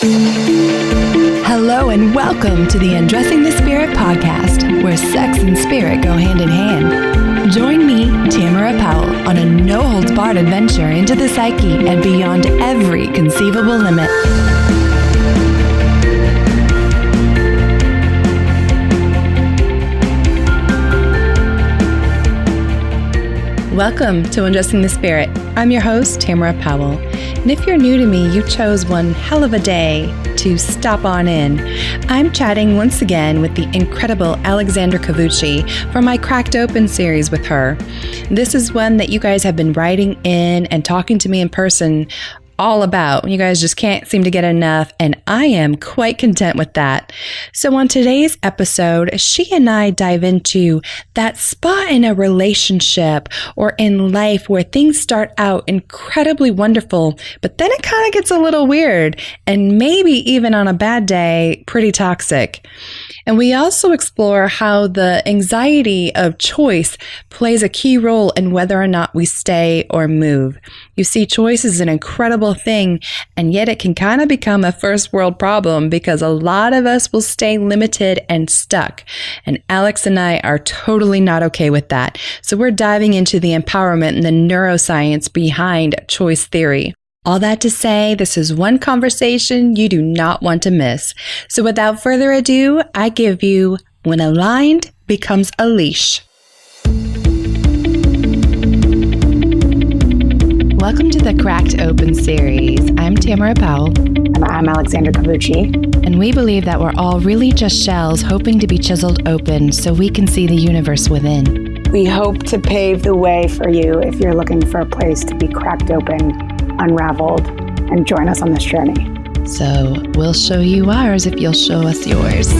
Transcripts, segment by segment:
Hello and welcome to the Undressing the Spirit podcast, where sex and spirit go hand in hand. Join me, Tamara Powell, on a no-holds-barred adventure into the psyche and beyond every conceivable limit. Welcome to Undressing the Spirit. I'm your host, Tamara Powell. And if you're new to me, you chose one hell of a day to stop on in. I'm chatting once again with the incredible Alexandra Cavucci from my Cracked Open series with her. This is one that you guys have been writing in and talking to me in person all about. You guys just can't seem to get enough, and I am quite content with that. So on today's episode, she and I dive into that spot in a relationship or in life where things start out incredibly wonderful, but then it kind of gets a little weird and maybe even on a bad day, pretty toxic. And we also explore how the anxiety of choice plays a key role in whether or not we stay or move. You see, choice is an incredible thing, and yet it can kind of become a first world problem because a lot of us will stay limited and stuck. And Alex and I are totally not okay with that. So we're diving into the empowerment and the neuroscience behind choice theory. All that to say, this is one conversation you do not want to miss. So without further ado, I give you When Aligned Becomes a Leash. Welcome to the Cracked Open series. I'm Tamara Powell. And I'm Alexandra Cavucci. And we believe that we're all really just shells hoping to be chiseled open so we can see the universe within. We hope to pave the way for you if you're looking for a place to be cracked open, unraveled, and join us on this journey. So we'll show you ours if you'll show us yours.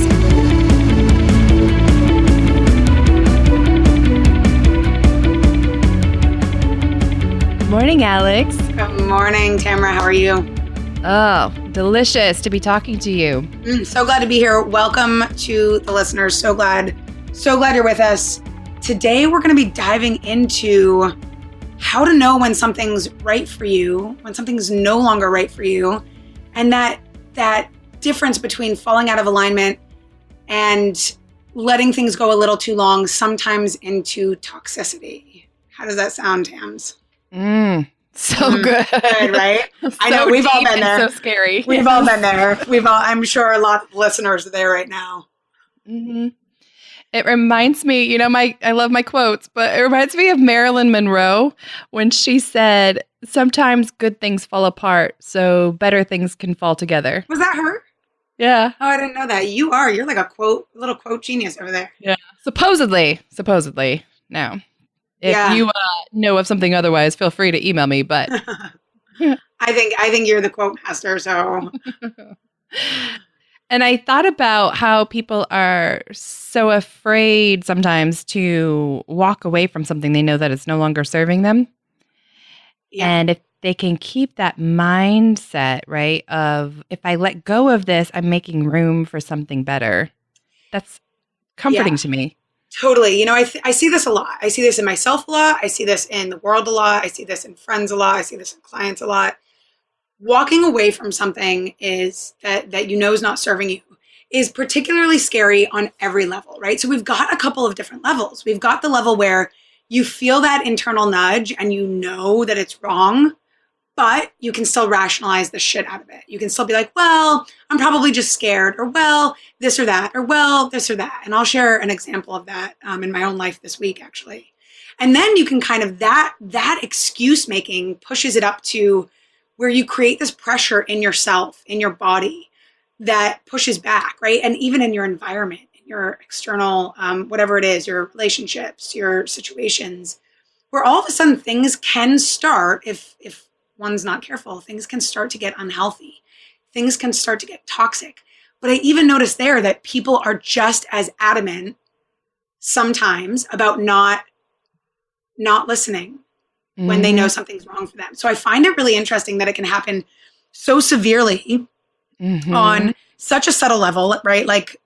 Morning, Alex. Good morning, Tamara. How are you? Oh, delicious to be talking to you. So glad to be here. Welcome to the listeners. So glad you're with us. Today, we're going to be diving into how to know when something's right for you, when something's no longer right for you, and that difference between falling out of alignment and letting things go a little too long, sometimes into toxicity. How does that sound, Tams? So good. Good, right? So I know we've all been there. So scary. We've all been there. I'm sure a lot of listeners are there right now. Mm-hmm. It reminds me, I love my quotes, but it reminds me of Marilyn Monroe when she said, sometimes good things fall apart, so better things can fall together. Was that her? Yeah. Oh, I didn't know that. You're like a little quote genius over there. Yeah. Supposedly. Now, if you know of something otherwise, feel free to email me, but I think you're the quote master, so. And I thought about how people are so afraid sometimes to walk away from something they know that it's no longer serving them. Yeah. And if they can keep that mindset, right, of if I let go of this, I'm making room for something better. That's comforting to me. Totally. I see this a lot. I see this in myself a lot. I see this in the world a lot. I see this in friends a lot. I see this in clients a lot. Walking away from something is that is not serving you is particularly scary on every level, right? So we've got a couple of different levels. We've got the level where you feel that internal nudge and you know that it's wrong, but you can still rationalize the shit out of it. You can still be like, well, I'm probably just scared, or well, this or that, or well, this or that. And I'll share an example of that in my own life this week, actually. And then you can kind of, that excuse making pushes it up to where you create this pressure in yourself, in your body, that pushes back, right? And even in your environment, in your external, whatever it is, your relationships, your situations, where all of a sudden things can start, if one's not careful, things can start to get unhealthy. Things can start to get toxic. But I even noticed there that people are just as adamant sometimes about not listening when they know something's wrong for them. So I find it really interesting that it can happen so severely on such a subtle level, right? Like,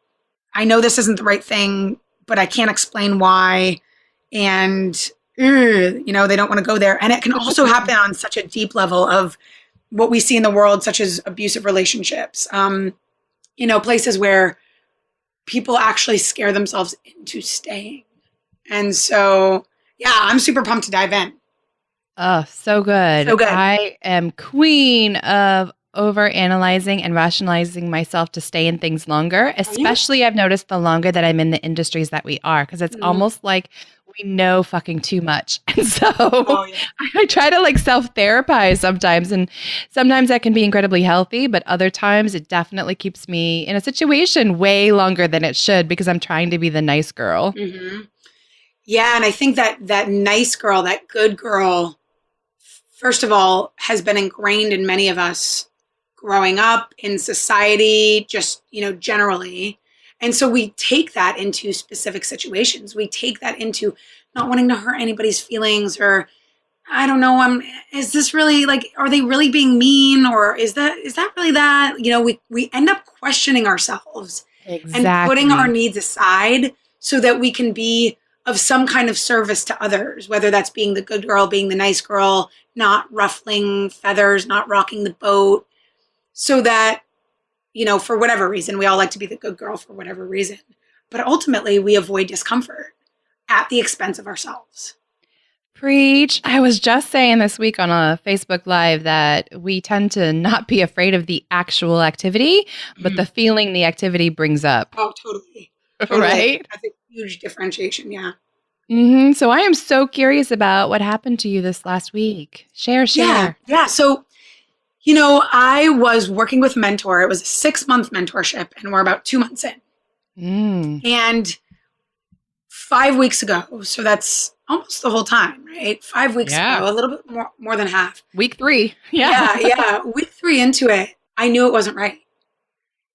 I know this isn't the right thing, but I can't explain why. And, they don't want to go there. And it can also happen on such a deep level of what we see in the world, such as abusive relationships, places where people actually scare themselves into staying. And so, yeah, I'm super pumped to dive in. Oh, so good. So good. I am queen of over analyzing and rationalizing myself to stay in things longer, especially I've noticed the longer that I'm in the industries that we are, because it's almost like we know fucking too much. And so I try to like self-therapize sometimes, and sometimes that can be incredibly healthy, but other times it definitely keeps me in a situation way longer than it should because I'm trying to be the nice girl. Mm-hmm. Yeah, and I think that nice girl, that good girl, first of all, has been ingrained in many of us growing up in society, just, generally. And so we take that into specific situations. We take that into not wanting to hurt anybody's feelings, or I don't know, is this really like, are they really being mean, or is that really that? We end up questioning ourselves and putting our needs aside so that we can be of some kind of service to others, whether that's being the good girl, being the nice girl, not ruffling feathers, not rocking the boat, so that, for whatever reason, we all like to be the good girl for whatever reason. But ultimately, we avoid discomfort at the expense of ourselves. Preach. I was just saying this week on a Facebook Live that we tend to not be afraid of the actual activity, but the feeling the activity brings up. Oh, totally. Right? That's a huge differentiation, yeah. Mm-hmm. So I am so curious about what happened to you this last week. Share. Yeah. So, I was working with a mentor. It was a 6-month mentorship, and we're about 2 months in. And 5 weeks ago, so that's almost the whole time, right? 5 weeks ago, a little bit more than half. Week 3. Yeah. Week 3 into it, I knew it wasn't right.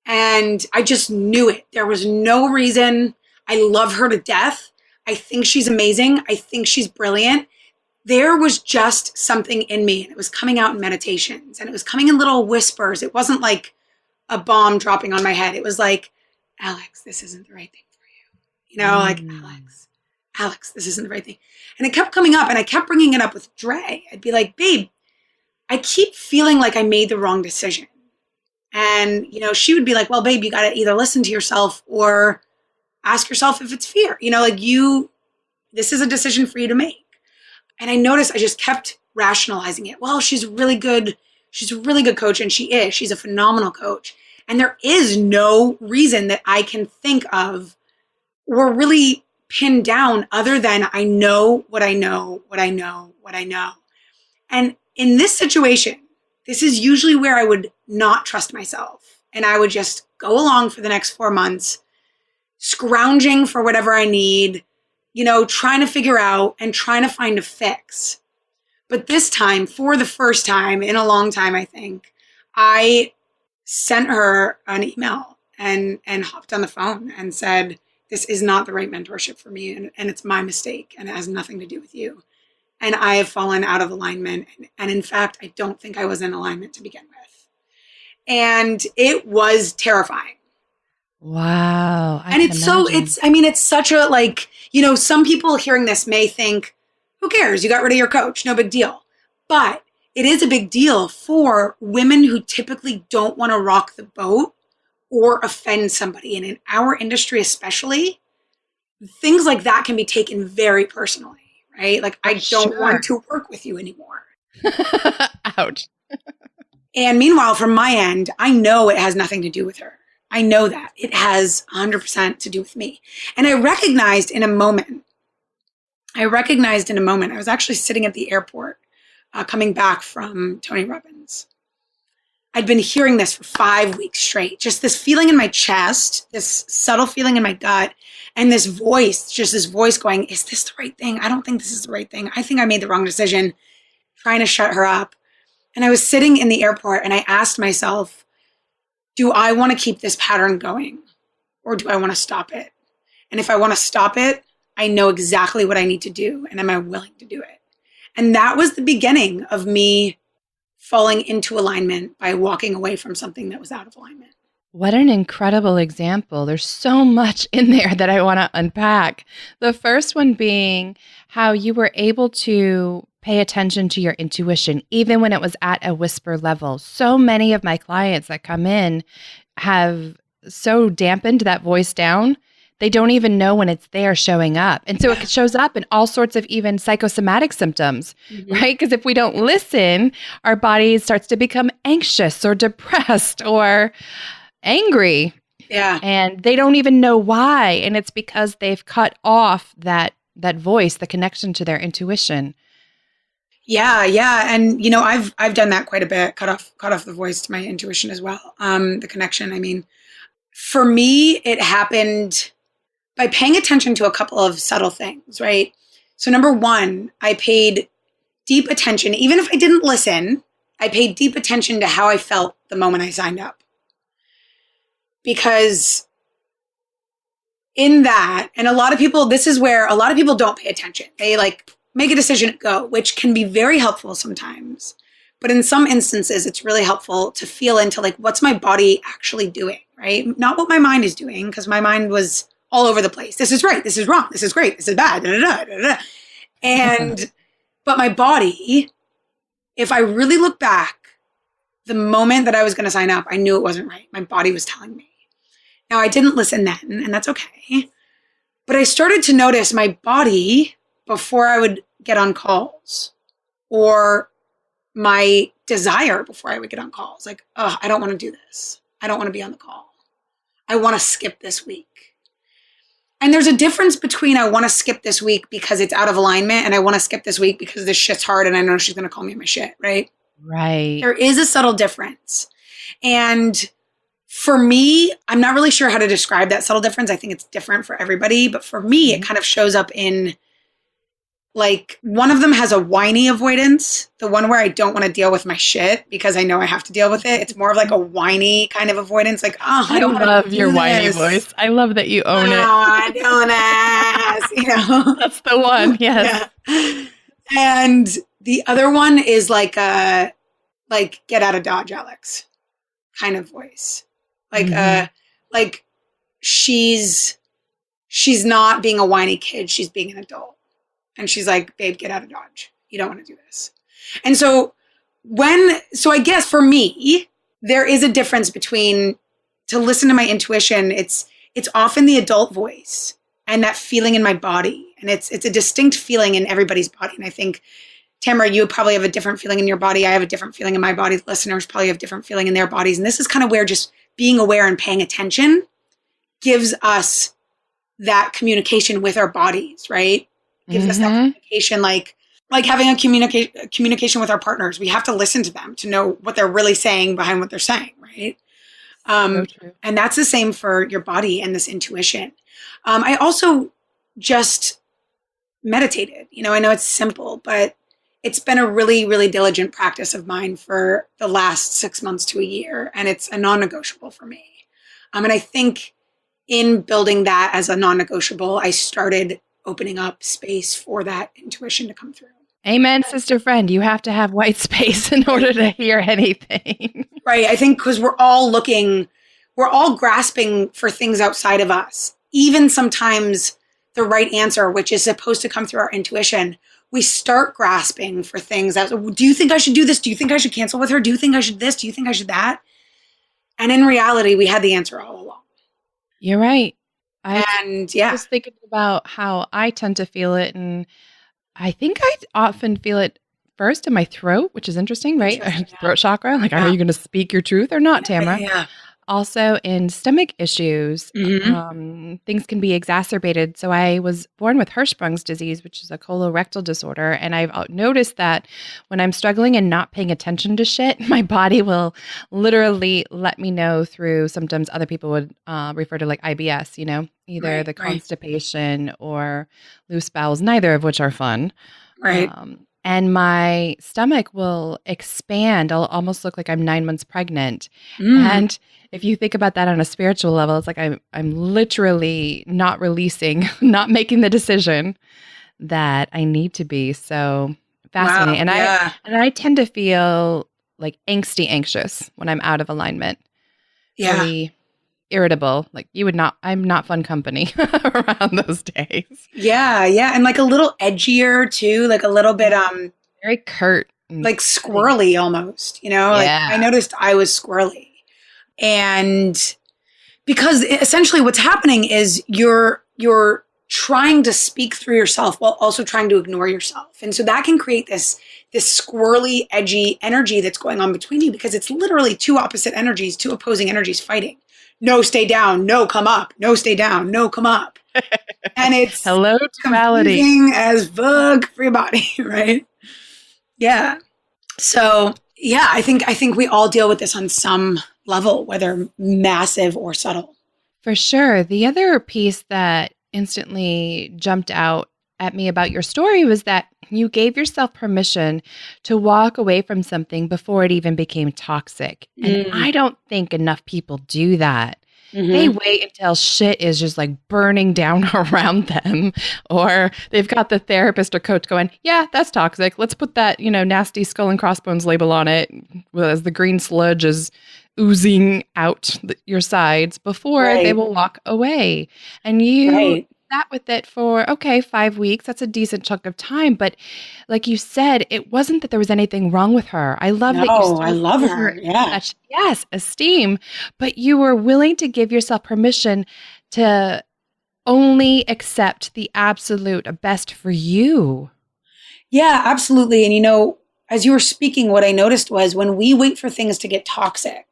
And I just knew it. There was no reason. I love her to death. I think she's amazing. I think she's brilliant. There was just something in me, and it was coming out in meditations, and it was coming in little whispers. It wasn't like a bomb dropping on my head. It was like, Alex, this isn't the right thing for you. Like, Alex, this isn't the right thing. And it kept coming up, and I kept bringing it up with Dre. I'd be like, babe, I keep feeling like I made the wrong decision. And, she would be like, well, babe, you got to either listen to yourself or ask yourself if it's fear. This is a decision for you to make. And I noticed I just kept rationalizing it. Well, she's really good. She's a really good coach, and she is. She's a phenomenal coach. And there is no reason that I can think of or really pin down other than I know what I know, what I know, what I know. And in this situation, this is usually where I would not trust myself. And I would just go along for the next 4 months, scrounging for whatever I need, trying to figure out and trying to find a fix. But this time, for the first time in a long time, I think, I sent her an email and hopped on the phone and said, this is not the right mentorship for me, and it's my mistake, and it has nothing to do with you. And I have fallen out of alignment. And in fact, I don't think I was in alignment to begin with. And it was terrifying. Wow. It's such a, some people hearing this may think, who cares? You got rid of your coach. No big deal. But it is a big deal for women who typically don't want to rock the boat or offend somebody. And in our industry, especially, things like that can be taken very personally, right? Like, I don't want to work with you anymore. Ouch. And meanwhile, from my end, I know it has nothing to do with her. I know that it has 100% to do with me. And I recognized in a moment, I was actually sitting at the airport coming back from Tony Robbins. I'd been hearing this for 5 weeks straight, just this feeling in my chest, this subtle feeling in my gut, and this voice going, is this the right thing? I don't think this is the right thing. I think I made the wrong decision, trying to shut her up. And I was sitting in the airport, and I asked myself, do I want to keep this pattern going, or do I want to stop it? And if I want to stop it, I know exactly what I need to do, and am I willing to do it? And that was the beginning of me falling into alignment by walking away from something that was out of alignment. What an incredible example. There's so much in there that I want to unpack. The first one being how you were able to pay attention to your intuition, even when it was at a whisper level. So many of my clients that come in have so dampened that voice down, they don't even know when it's there showing up. And so it shows up in all sorts of even psychosomatic symptoms, right? Because if we don't listen, our body starts to become anxious or depressed or angry. Yeah. And they don't even know why. And it's because they've cut off that voice, the connection to their intuition. Yeah, yeah. And I've done that quite a bit, cut off the voice to my intuition as well. The connection. I mean, for me, it happened by paying attention to a couple of subtle things, right? So number one, I paid deep attention. Even if I didn't listen, I paid deep attention to how I felt the moment I signed up. Because in that, and this is where a lot of people don't pay attention. They make a decision and go, which can be very helpful sometimes. But in some instances, it's really helpful to feel into what's my body actually doing, right? Not what my mind is doing, because my mind was all over the place. This is right. This is wrong. This is great. This is bad. Da, da, da, da, da. And, but my body, if I really look back, the moment that I was going to sign up, I knew it wasn't right. My body was telling me. Now, I didn't listen then, and that's okay. But I started to notice my body before I would get on calls, or my desire before I would get on calls. I don't want to do this. I don't want to be on the call. I want to skip this week. And there's a difference between I want to skip this week because it's out of alignment, and I want to skip this week because this shit's hard and I know she's going to call me on my shit, right? Right. There is a subtle difference. And for me, I'm not really sure how to describe that subtle difference. I think it's different for everybody. But for me, it kind of shows up in one of them has a whiny avoidance, the one where I don't want to deal with my shit because I know I have to deal with it. It's more of a whiny kind of avoidance. I don't love your whiny voice. I love that you own it. I don't That's the one. Yes. Yeah. And the other one is get out of Dodge, Alex kind of voice. She's not being a whiny kid. She's being an adult. And she's like, babe, get out of Dodge. You don't want to do this. And so I guess for me, there is a difference between to listen to my intuition. It's often the adult voice and that feeling in my body. And it's a distinct feeling in everybody's body. And I think, Tamara, you probably have a different feeling in your body. I have a different feeling in my body. The listeners probably have different feeling in their bodies. And this is kind of where just being aware and paying attention gives us that communication with our bodies, right? Gives us that communication, like having a communication with our partners. We have to listen to them to know what they're really saying behind what they're saying, right? So true. And that's the same for your body and this intuition. I also just meditated. I know it's simple, but it's been a really, really diligent practice of mine for the last 6 months to a year, and it's a non-negotiable for me. And I think in building that as a non-negotiable, I started opening up space for that intuition to come through. Amen, sister friend. You have to have white space in order to hear anything. Right. I think because we're all grasping for things outside of us. Even sometimes the right answer, which is supposed to come through our intuition, we start grasping for things that, do you think I should do this? Do you think I should cancel with her? Do you think I should this? Do you think I should that? And in reality, we had the answer all along. You're right. I was thinking about how I tend to feel it, and I think I often feel it first in my throat, which is interesting, right? Throat chakra. Are you going to speak your truth or not, Tamara? Yeah. Also in stomach issues, things can be exacerbated. So I was born with Hirschsprung's disease, which is a colorectal disorder. And I've noticed that when I'm struggling and not paying attention to shit, my body will literally let me know through symptoms other people would refer to IBS, either the constipation or loose bowels, neither of which are fun. Right. And my stomach will expand. I'll almost look like I'm 9 months pregnant. And if you think about that on a spiritual level, it's I'm literally not releasing, not making the decision that I need to be. So fascinating. Wow, and I tend to feel angsty anxious when I'm out of alignment. Yeah. Really irritable. I'm not fun company around those days. Yeah. Yeah. And a little edgier too, a little bit, very curt. Like squirrely almost, like I noticed I was squirrely. And because essentially what's happening is you're trying to speak through yourself while also trying to ignore yourself. And so that can create this squirrely, edgy energy that's going on between you, because it's literally two opposite energies, two opposing energies fighting. No, stay down. No, come up. No, stay down. No, come up. And it's hello duality confusing as fuck for your body, right? Yeah. So yeah, I think we all deal with this on some level, whether massive or subtle. For sure. The other piece that instantly jumped out at me about your story was that you gave yourself permission to walk away from something before it even became toxic. And I don't think enough people do that. Mm-hmm. They wait until shit is just like burning down around them, or they've got the therapist or coach going, yeah, that's toxic. Let's put that, nasty skull and crossbones label on it as the green sludge is oozing out your sides before they will walk away. And you sat with it for, 5 weeks. That's a decent chunk of time. But like you said, it wasn't that there was anything wrong with her. I love that you still I love her. Yeah. Such, esteem. But you were willing to give yourself permission to only accept the absolute best for you. Yeah, absolutely. And as you were speaking, what I noticed was when we wait for things to get toxic,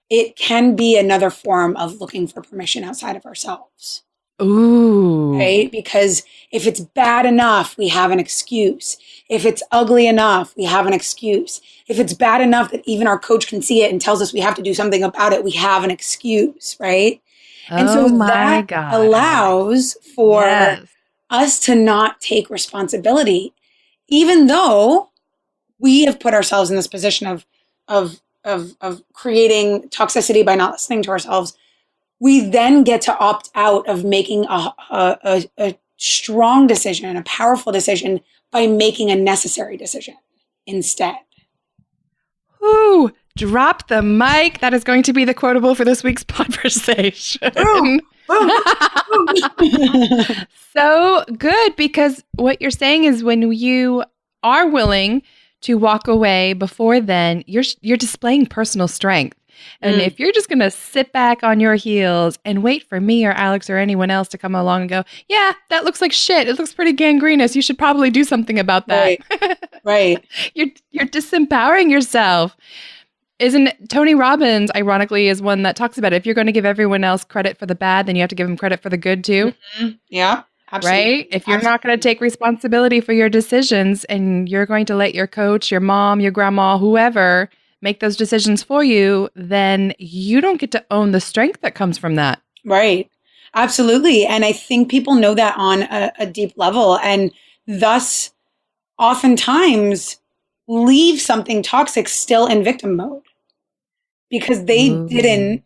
it can be another form of looking for permission outside of ourselves. Ooh. Right? Because if it's bad enough, we have an excuse. If it's ugly enough, we have an excuse. If it's bad enough that even our coach can see it and tells us we have to do something about it, we have an excuse, right? And so that allows for us to not take responsibility, even though we have put ourselves in this position of creating toxicity by not listening to ourselves. We then get to opt out of making a strong decision, a powerful decision, by making a necessary decision instead. Ooh, drop the mic. That is going to be the quotable for this week's conversation. Boom, boom, boom. So good, because what you're saying is when you are willing to walk away before then, you're displaying personal strength. And if you're just going to sit back on your heels and wait for me or Alex or anyone else to come along and go, yeah, that looks like shit. It looks pretty gangrenous. You should probably do something about that. Right. You're disempowering yourself. Isn't Tony Robbins, ironically, is one that talks about it. If you're going to give everyone else credit for the bad, then you have to give them credit for the good too. Mm-hmm. Yeah, absolutely. Right? If you're not going to take responsibility for your decisions and you're going to let your coach, your mom, your grandma, whoever make those decisions for you, then you don't get to own the strength that comes from that. Right. Absolutely. And I think people know that on a deep level, and thus oftentimes leave something toxic still in victim mode because they didn't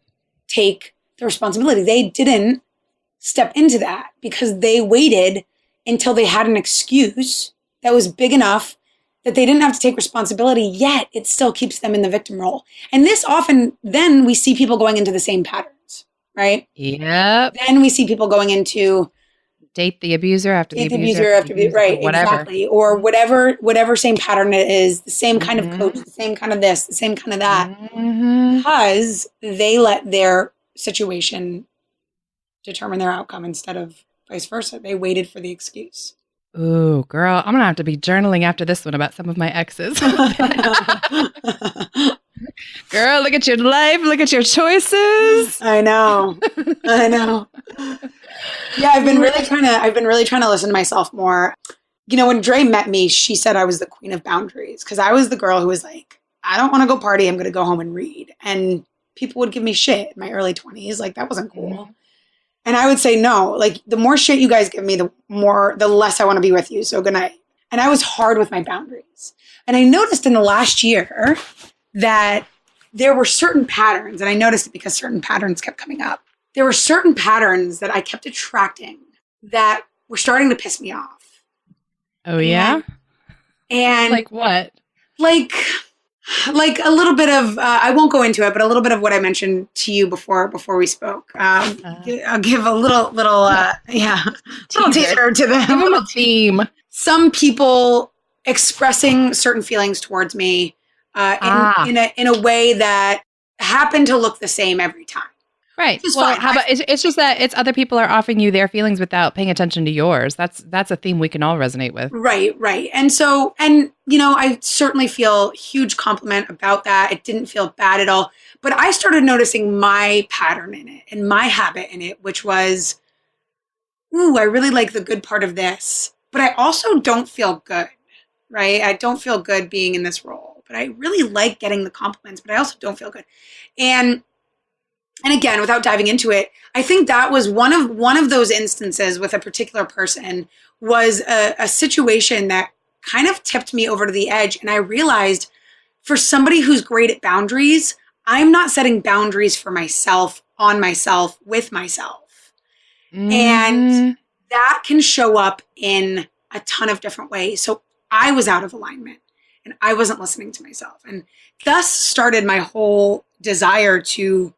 take the responsibility. They didn't step into that because they waited until they had an excuse that was big enough that they didn't have to take responsibility, yet it still keeps them in the victim role. And this often, then we see people going into the same patterns, right? Yep. Then we see people going into date the abuser after the abuser after the right, whatever. Exactly. Or whatever same pattern it is, the same kind of coach, the same kind of this, the same kind of that, because they let their situation determine their outcome instead of vice versa. They waited for the excuse. Ooh, girl, I'm going to have to be journaling after this one about some of my exes. Girl, look at your life. Look at your choices. I know. Yeah, I've been really trying to listen to myself more. When Dre met me, she said I was the queen of boundaries because I was the girl who was like, I don't want to go party. I'm going to go home and read. And people would give me shit in my early 20s. Like, that wasn't cool. Mm-hmm. And I would say, no, like the more shit you guys give me, the less I want to be with you. So good night. And I was hard with my boundaries. And I noticed in the last year that there were certain patterns, and I noticed it because certain patterns kept coming up. There were certain patterns that I kept attracting that were starting to piss me off. Oh, yeah? And like what? Like a little bit of, I won't go into it, but a little bit of what I mentioned to you before we spoke. I'll give a little teaser to them. Give them a theme. Some people expressing certain feelings towards me Ah, in a way that happened to look the same every time. right. Which is Well, fine. how about it's just that it's other people are offering you their feelings without paying attention to yours. That's a theme we can all resonate with. Right, right. And so, I certainly feel huge compliment about that. It didn't feel bad at all. But I started noticing my pattern in it and my habit in it, which was, ooh, I really like the good part of this, but I also don't feel good, right? I don't feel good being in this role, but I really like getting the compliments, but I also don't feel good. And again, without diving into it, I think that was one of those instances with a particular person was a situation that kind of tipped me over to the edge. And I realized for somebody who's great at boundaries, I'm not setting boundaries for myself, on myself, with myself. And Mm-hmm. that can show up in a ton of different ways. So I was out of alignment and I wasn't listening to myself. And thus started my whole desire to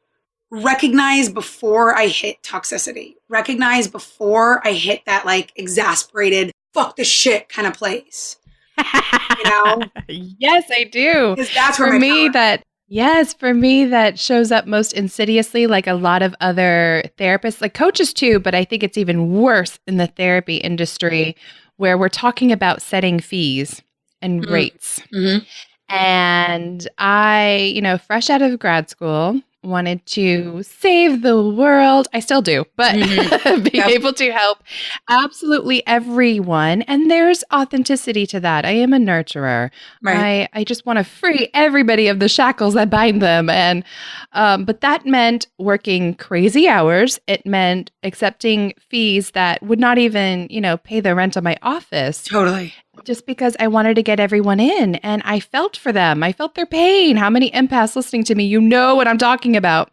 recognize before I hit toxicity, recognize before I hit that like exasperated, fuck this shit kind of place. Yes, I do. Because that's where For my me, power. for me, that shows up most insidiously, like a lot of other therapists, like coaches too, but I think it's even worse in the therapy industry where we're talking about setting fees and rates. Mm-hmm. And I, fresh out of grad school, wanted to save the world. I still do, but being able to help absolutely everyone. And there's authenticity to that. I am a nurturer. Right. I just want to free everybody of the shackles that bind them. And but that meant working crazy hours. It meant accepting fees that would not even, pay the rent of my office. Totally. Just because I wanted to get everyone in and I felt for them. I felt their pain. How many empaths listening to me, you know what I'm talking about.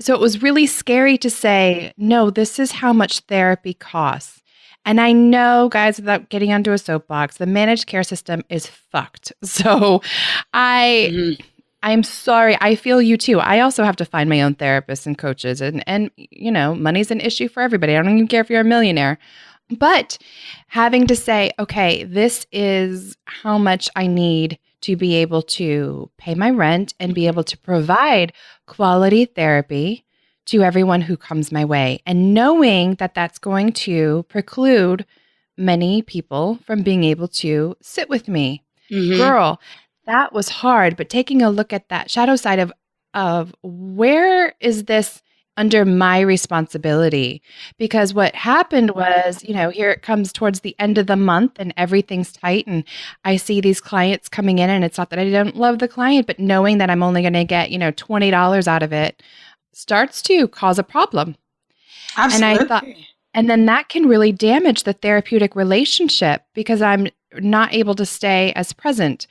So it was really scary to say, no, this is how much therapy costs. And I know, guys, without getting onto a soapbox, the managed care system is fucked. So I'm sorry. I feel you too. I also have to find my own therapists and coaches and money's an issue for everybody. I don't even care if you're a millionaire. But having to say, okay, this is how much I need to be able to pay my rent and be able to provide quality therapy to everyone who comes my way. And knowing that that's going to preclude many people from being able to sit with me. Mm-hmm. Girl, that was hard. But taking a look at that shadow side of where is this under my responsibility? Because what happened was, here it comes towards the end of the month and everything's tight. And I see these clients coming in and it's not that I don't love the client, but knowing that I'm only going to get, $20 out of it starts to cause a problem. Absolutely. And I thought, and then that can really damage the therapeutic relationship because I'm not able to stay as present.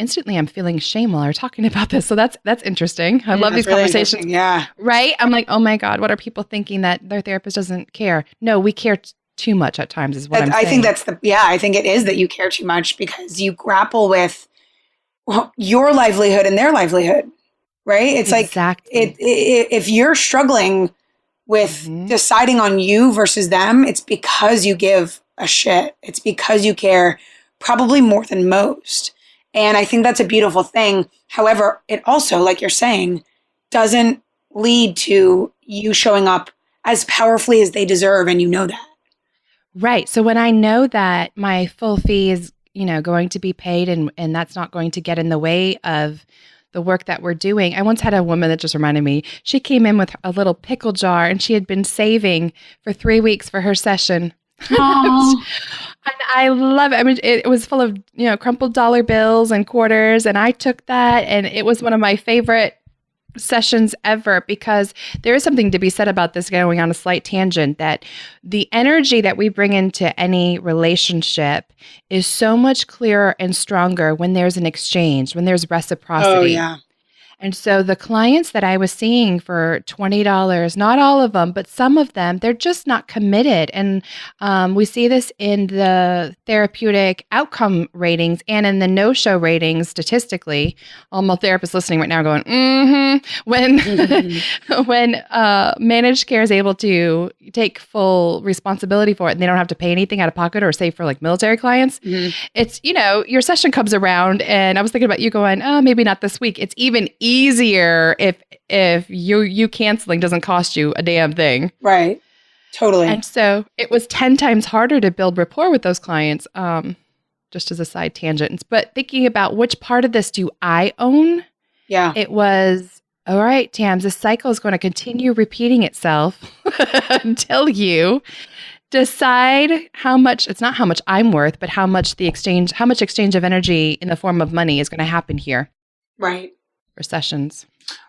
Instantly, I'm feeling shame while we're talking about this. So that's interesting. I love these really conversations. Yeah. Right? I'm like, oh my God, what are people thinking that their therapist doesn't care? No, we care too much at times is what I'm saying. I think I think it is that you care too much because you grapple with your livelihood and their livelihood, right? It's exactly. like if you're struggling with deciding on you versus them, it's because you give a shit. It's because you care probably more than most. And I think that's a beautiful thing. However, it also, like you're saying, doesn't lead to you showing up as powerfully as they deserve. And you know that. Right. So when I know that my full fee is, going to be paid and that's not going to get in the way of the work that we're doing. I once had a woman that just reminded me, she came in with a little pickle jar and she had been saving for 3 weeks for her session. And I love it. I mean, it was full of, crumpled dollar bills and quarters. And I took that and it was one of my favorite sessions ever because there is something to be said about this, going on a slight tangent, that the energy that we bring into any relationship is so much clearer and stronger when there's an exchange, when there's reciprocity. Oh, yeah. And so the clients that I was seeing for $20, not all of them, but some of them, they're just not committed. And we see this in the therapeutic outcome ratings and in the no-show ratings statistically. All my therapists listening right now are going, when when managed care is able to take full responsibility for it and they don't have to pay anything out of pocket or save for like military clients, it's, your session comes around and I was thinking about you going, oh, maybe not this week. It's even easier if you canceling doesn't cost you a damn thing. Right. Totally. And so it was 10 times harder to build rapport with those clients, just as a side tangent. But thinking about which part of this do I own? Yeah. It was, all right, Tams, this cycle is going to continue repeating itself until you decide how much, it's not how much I'm worth, but how much exchange of energy in the form of money is going to happen here. Right. For sessions.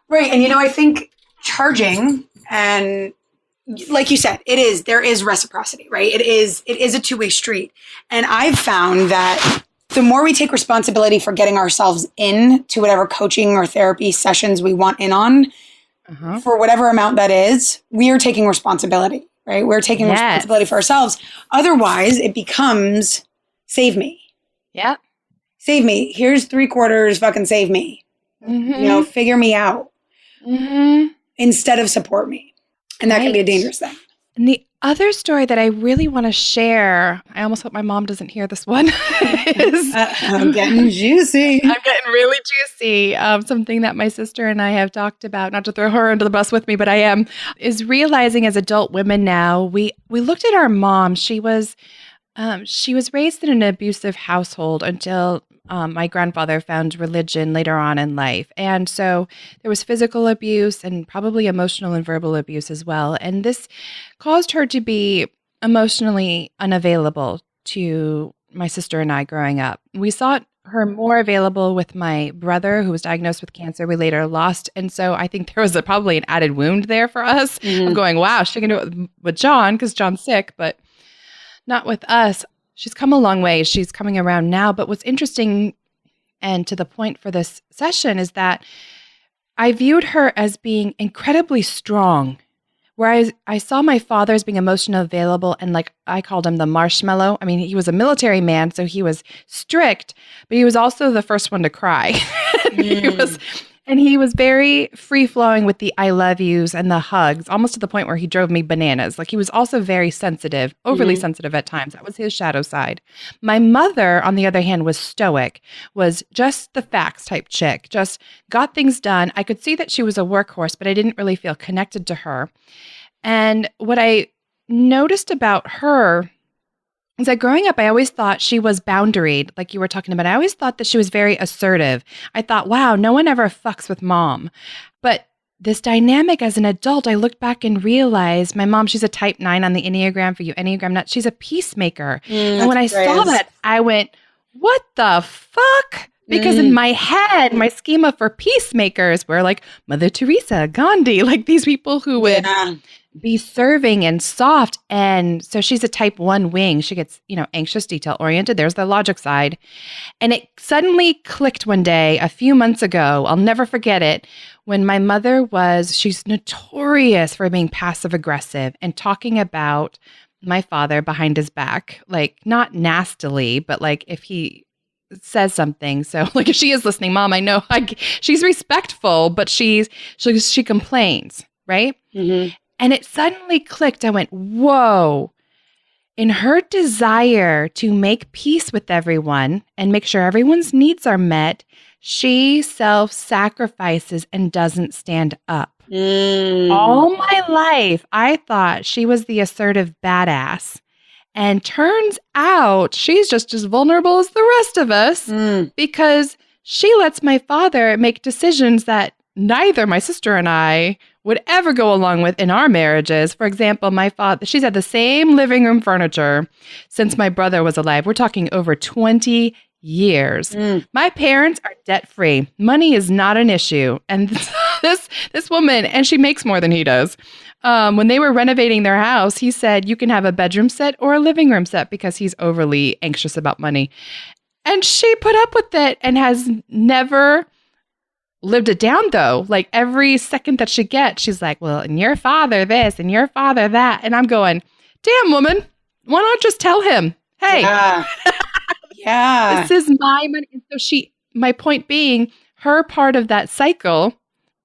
Right. And, I think charging and like you said, there is reciprocity, right? It is a two-way street. And I've found that the more we take responsibility for getting ourselves in to whatever coaching or therapy sessions we want in on, for whatever amount that is, we are taking responsibility, right? We're taking responsibility for ourselves. Otherwise, it becomes save me. Yeah. Save me. Here's 3/4, fucking save me. Figure me out. Instead of support me. And that can be a dangerous thing. And the other story that I really want to share, I almost hope my mom doesn't hear this one, is I'm getting juicy. I'm getting really juicy. Something that my sister and I have talked about, not to throw her under the bus with me, but I am, is realizing as adult women now, we looked at our mom. She was raised in an abusive household until my grandfather found religion later on in life. And so there was physical abuse and probably emotional and verbal abuse as well. And this caused her to be emotionally unavailable to my sister and I growing up. We saw her more available with my brother, who was diagnosed with cancer we later lost. And so I think there was probably an added wound there for us of going, wow, she can do it with John because John's sick, but not with us. She's come a long way. She's coming around now. But what's interesting and to the point for this session is that I viewed her as being incredibly strong, whereas I saw my father as being emotionally available and like I called him the marshmallow. I mean, he was a military man, so he was strict, but he was also the first one to cry. He was very free-flowing with the I love yous and the hugs, almost to the point where he drove me bananas. Like he was also very sensitive, overly sensitive at times. That was his shadow side. My mother, on the other hand, was stoic, was just the facts type chick, just got things done. I could see that she was a workhorse, but I didn't really feel connected to her. And what I noticed about her is that growing up, I always thought she was boundaried, like you were talking about. I always thought that she was very assertive. I thought, wow, no one ever fucks with mom. But this dynamic as an adult, I looked back and realized my mom, she's a type 9 on the Enneagram for you Enneagram nuts. She's a peacemaker. And when I saw that, I went, what the fuck? Because in my head, my schema for peacemakers were like Mother Teresa, Gandhi, like these people who would be serving and soft. And so she's a type 1 wing. She gets, anxious, detail oriented. There's the logic side. And it suddenly clicked one day a few months ago. I'll never forget it. When my mother she's notorious for being passive aggressive and talking about my father behind his back, like not nastily, but like if he says something. So like if she is listening, Mom, I know she's respectful, but she complains, right? And it suddenly clicked. I went, whoa. In her desire to make peace with everyone and make sure everyone's needs are met, she self-sacrifices and doesn't stand up. All my life, I thought she was the assertive badass. And turns out she's just as vulnerable as the rest of us because she lets my father make decisions that neither my sister and I would ever go along with in our marriages. For example, my father, she's had the same living room furniture since my brother was alive. We're talking over 20 years. My parents are debt-free. Money is not an issue. And this woman, and she makes more than he does. When they were renovating their house, he said, you can have a bedroom set or a living room set because he's overly anxious about money. And she put up with it and has never lived it down though. Like every second that she gets, she's like, well, and your father this and your father that. And I'm going, damn woman, why not just tell him, hey, Yeah. Yeah. this is my money. And so my point being, her part of that cycle,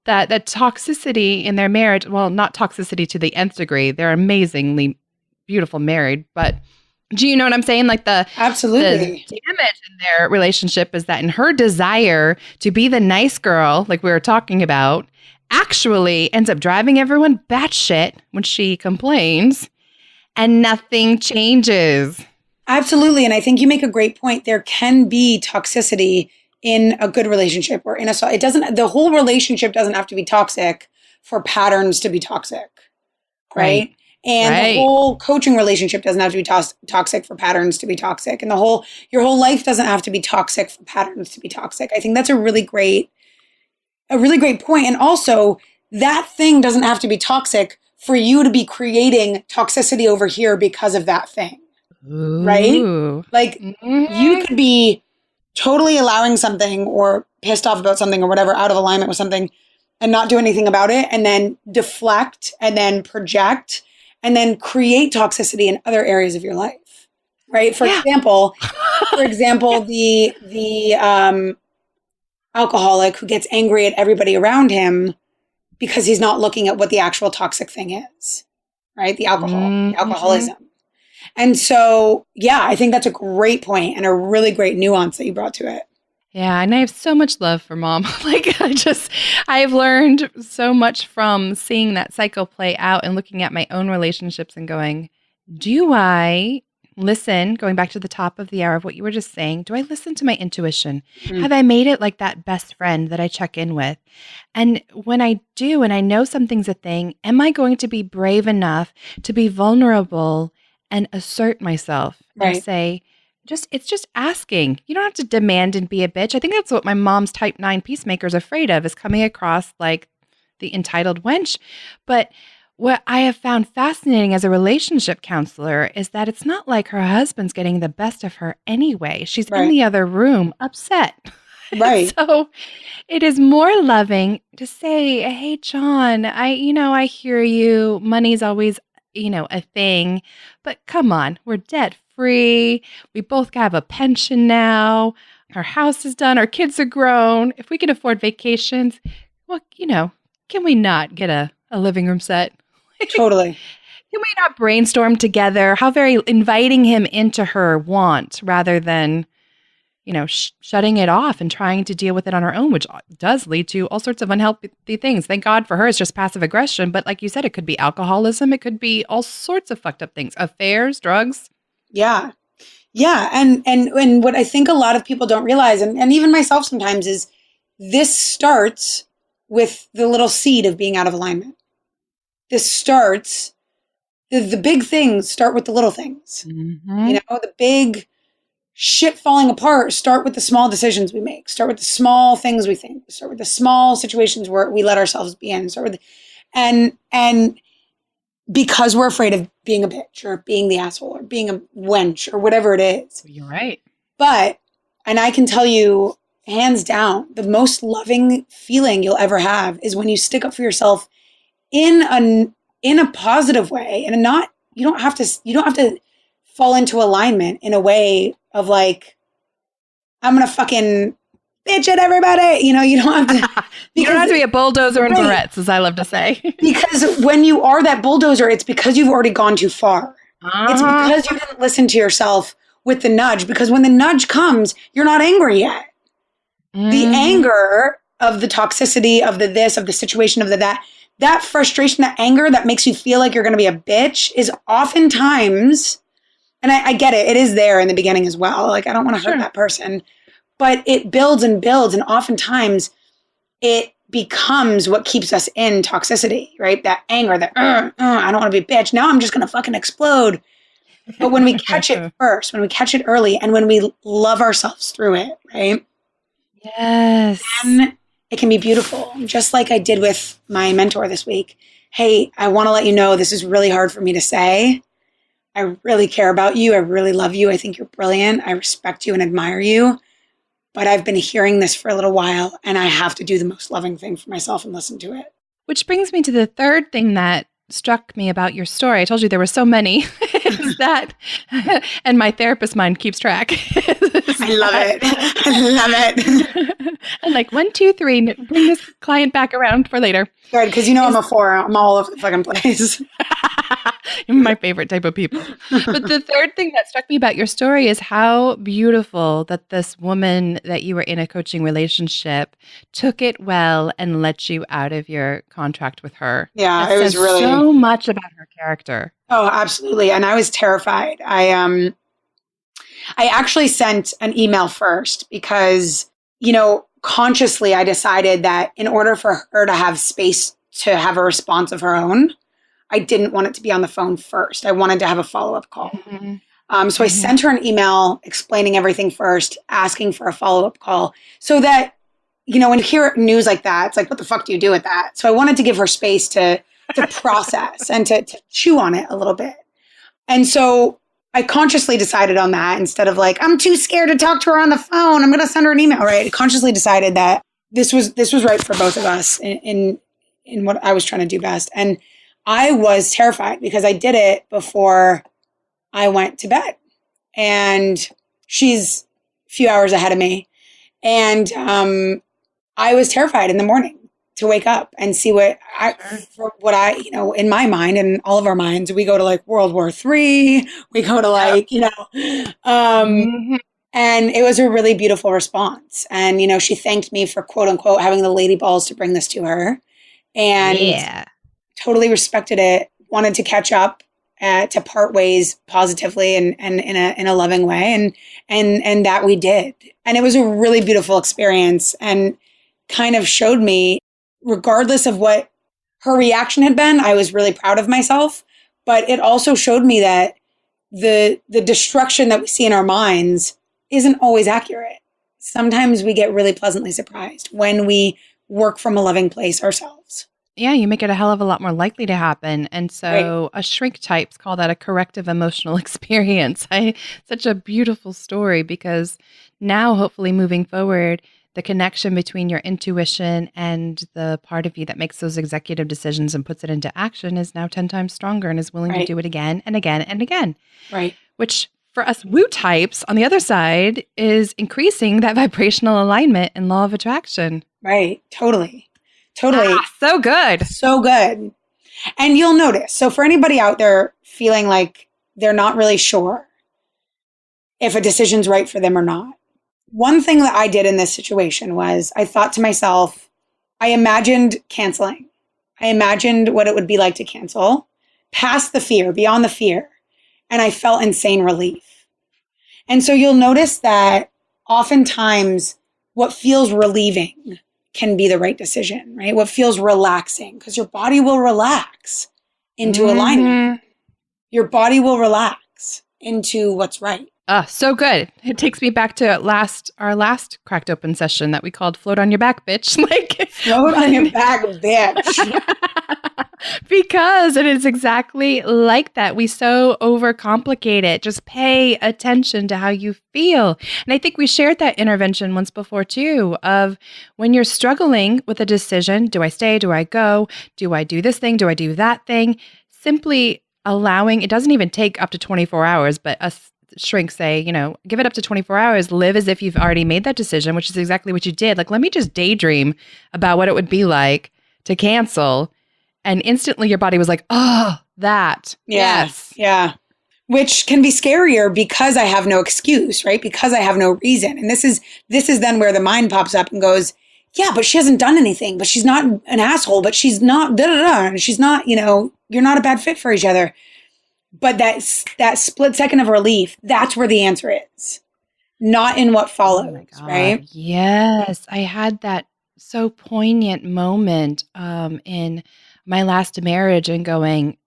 that toxicity in their marriage, well, not toxicity to the nth degree. They're amazingly beautiful married, but do you know what I'm saying? Like Absolutely. the damage in their relationship is that in her desire to be the nice girl, like we were talking about, actually ends up driving everyone batshit when she complains and nothing changes. Absolutely. And I think you make a great point. There can be toxicity in a good relationship or the whole relationship doesn't have to be toxic for patterns to be toxic. Right. And the whole coaching relationship doesn't have to be toxic for patterns to be toxic. And your whole life doesn't have to be toxic for patterns to be toxic. I think that's a really great point. And also that thing doesn't have to be toxic for you to be creating toxicity over here because of that thing. Ooh. Right? Like you could be totally allowing something or pissed off about something or whatever, out of alignment with something and not do anything about it, and then deflect and then project and then create toxicity in other areas of your life. Right? For example, the alcoholic who gets angry at everybody around him because he's not looking at what the actual toxic thing is. Right? The alcoholism. And so, I think that's a great point and a really great nuance that you brought to it. Yeah, and I have so much love for mom. Like I've learned so much from seeing that cycle play out and looking at my own relationships and going, do I listen, going back to the top of the hour of what you were just saying, do I listen to my intuition? Have I made it like that best friend that I check in with? And when I do, and I know something's a thing, am I going to be brave enough to be vulnerable and assert myself and say, it's just asking. You don't have to demand and be a bitch. I think that's what my mom's type 9 peacemaker is afraid of, is coming across like the entitled wench. But what I have found fascinating as a relationship counselor is that it's not like her husband's getting the best of her anyway. She's in the other room upset. Right. So it is more loving to say, hey, John, I hear you. Money's always a thing, but come on, we're debt free. We both have a pension now. Our house is done. Our kids are grown. If we can afford vacations, well, can we not get a living room set? Totally. Can we not brainstorm together? How very inviting him into her want rather than, shutting it off and trying to deal with it on her own, which does lead to all sorts of unhealthy things. Thank God for her, it's just passive aggression. But like you said, it could be alcoholism. It could be all sorts of fucked up things, affairs, drugs. Yeah. Yeah. And what I think a lot of people don't realize, and even myself sometimes, is this starts with the little seed of being out of alignment. This starts, the big things start with the little things. Mm-hmm. The big shit falling apart start with the small decisions we make, start with the small things we think, start with the small situations where we let ourselves be in, and because we're afraid of being a bitch or being the asshole or being a wench or whatever it is. You're right. And I can tell you, hands down, the most loving feeling you'll ever have is when you stick up for yourself in a positive way, and you don't have to fall into alignment in a way of like, I'm gonna fucking bitch at everybody. You don't have to. You don't have to be a bulldozer and barrettes, as I love to say. Because when you are that bulldozer, it's because you've already gone too far. It's because you didn't listen to yourself with the nudge. Because when the nudge comes, you're not angry yet. The anger of the toxicity, of the this, of the situation, of the that frustration, that anger that makes you feel like you're going to be a bitch is oftentimes, and I get it, it is there in the beginning as well. Like, I don't want to hurt that person, but it builds and builds. And oftentimes it becomes what keeps us in toxicity, right? That anger, that, I don't want to be a bitch. Now I'm just going to fucking explode. But when we catch it first, when we catch it early, and when we love ourselves through it, right? Yes. Then it can be beautiful. Just like I did with my mentor this week. Hey, I want to let you know this is really hard for me to say. I really care about you. I really love you. I think you're brilliant. I respect you and admire you. but I've been hearing this for a little while and I have to do the most loving thing for myself and listen to it. Which brings me to the third thing that struck me about your story. I told you there were so many. Is that, and my therapist mind keeps track. I love it. I love it. I'm like, 1, 2, 3, bring this client back around for later. Good, because I'm a 4. I'm all over the fucking place. You're my favorite type of people. But the third thing that struck me about your story is how beautiful that this woman that you were in a coaching relationship took it well and let you out of your contract with her. Yeah, That it was says really so much about her character. Oh, absolutely. And I was terrified. I actually sent an email first because, consciously I decided that in order for her to have space to have a response of her own, I didn't want it to be on the phone first. I wanted to have a follow-up call. Mm-hmm. So I sent her an email explaining everything first, asking for a follow-up call so that, when you hear news like that, it's like, what the fuck do you do with that? So I wanted to give her space to process and to chew on it a little bit. And so I consciously decided on that instead of like, I'm too scared to talk to her on the phone. I'm going to send her an email, right? I consciously decided that this was right for both of us in what I was trying to do best. And I was terrified because I did it before I went to bed. And she's a few hours ahead of me. And I was terrified in the morning to wake up and see what I, in my mind and all of our minds, we go to like World War III, we go to like, and it was a really beautiful response. And, she thanked me for quote unquote having the lady balls to bring this to her and totally respected it, wanted to catch up, to part ways positively and in a loving way. And that we did. And it was a really beautiful experience and kind of showed me, regardless of what her reaction had been, I was really proud of myself. But it also showed me that the destruction that we see in our minds isn't always accurate. Sometimes we get really pleasantly surprised when we work from a loving place ourselves. Yeah, you make it a hell of a lot more likely to happen. And so a shrink types call that a corrective emotional experience. Such a beautiful story because now hopefully moving forward, the connection between your intuition and the part of you that makes those executive decisions and puts it into action is now 10 times stronger and is willing to do it again and again and again. Right. Which for us woo types on the other side is increasing that vibrational alignment and law of attraction. Right. Totally. So good. So good. And you'll notice. So for anybody out there feeling like they're not really sure if a decision's right for them or not, one thing that I did in this situation was I thought to myself, I imagined canceling. I imagined what it would be like to cancel, past the fear, beyond the fear. And I felt insane relief. And so you'll notice that oftentimes what feels relieving can be the right decision, right? What feels relaxing, because your body will relax into alignment. Your body will relax into what's right. So good. It takes me back to our last cracked open session that we called Float on Your Back, Bitch. Float on your back, bitch. Because it is exactly like that. We so overcomplicate it. Just pay attention to how you feel. And I think we shared that intervention once before too, of when you're struggling with a decision, do I stay? Do I go? Do I do this thing? Do I do that thing? Simply allowing, it doesn't even take up to 24 hours, but us shrinks say, give it up to 24 hours, live as if you've already made that decision, which is exactly what you did. Like, let me just daydream about what it would be like to cancel. And instantly your body was like, oh, that. Yeah, yes. Yeah. Which can be scarier because I have no excuse, right? Because I have no reason. And this is then where the mind pops up and goes, yeah, but she hasn't done anything, but she's not an asshole, but she's not and she's not, you're not a bad fit for each other. But that split second of relief, that's where the answer is, not in what follows, right? Yes. I had that so poignant moment in my last marriage and going